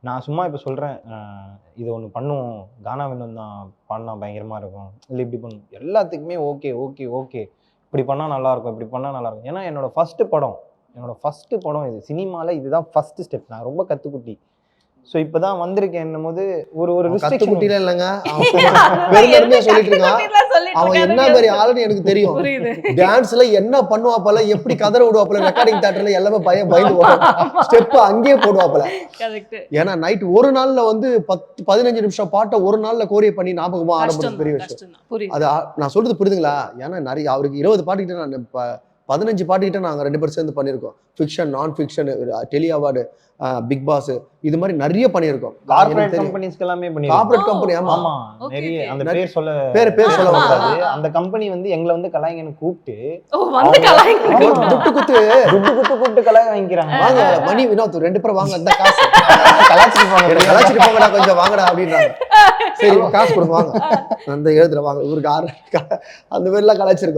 நான் சும்மா இப்போ சொல்கிறேன், இது ஒன்று பண்ணுவோம், கானா வினோத் தான் பாடினா பயங்கரமாக இருக்கும், இல்லை இப்படி பண்ணும், எல்லாத்துக்குமே ஓகே ஓகே ஓகே, இப்படி பண்ணால் நல்லாயிருக்கும், இப்படி பண்ணால் நல்லாயிருக்கும். ஏன்னா என்னோடய ஃபஸ்ட்டு படம் இது சினிமாவில், இதுதான் ஃபஸ்ட்டு ஸ்டெப். நான் ரொம்ப கற்றுக்குட்டி. ஸோ இப்போ தான் வந்திருக்கேன்னும் போது ஒரு கத்துக்குட்டில இல்லைங்க, பெருமையா சொல்லிட்டு இருக்கான். அவன் என்ன மாதிரி ஆளுன்னு எனக்கு தெரியும். டான்ஸ்ல என்ன பண்ணுவாப்பல, எப்படி கதற விடுவாப்பல, ரெக்கார்டிங் தியேட்டர்ல எல்லாமே பயந்து ஸ்டெப் அங்கேயே போடுவாப்பல. ஏன்னா நைட் ஒரு நாள்ல வந்து 10-15 நிமிஷம் பாட்டை ஒரு நாள்ல கோரிய பண்ணி ஞாபகமா ஆரம்பிச்சது பெரிய விஷயம். அது நான் சொல்றது புரியுதுங்களா? ஏன்னா நிறைய அவருக்கு 20 பாட்டுக்கிட்ட நான் 15 பாட்டுக்கிட்ட நாங்கள் 2 பேரும் சேர்ந்து பண்ணியிருக்கோம். ஃபிக்ஷன், நான் ஃபிக்ஷன், டெலி அவார்டு, பிக் பாஸ், இது மாதிரி நிறைய பண்ணியிருக்கோம். கார்ப்பரேட் கம்பெனிஸ்க்கு எல்லாமே கார்ப்பரேட் கம்பெனி. ஆமா, நிறைய அந்த பேர் சொல்ல வராது. அந்த கம்பெனி வந்து எங்களை வந்து கலாய்ங்கன்னு கூப்பிட்டு துட்டு குத்து கலாய் வாங்கிக்கிறாங்க. வாங்க மணி வினோத் 2 பேரும் வாங்க, அந்த காசு கலாச்சிட்டு போங்கடா, கொஞ்சம் வாங்கடா அப்படின்றாங்க. சரி காசு கொடுங்க வாங்க, அந்த எழுதுற வாங்க, இவருக்கு 6 அந்த மாதிரி எல்லாம் கலாச்சிருக்கோம்.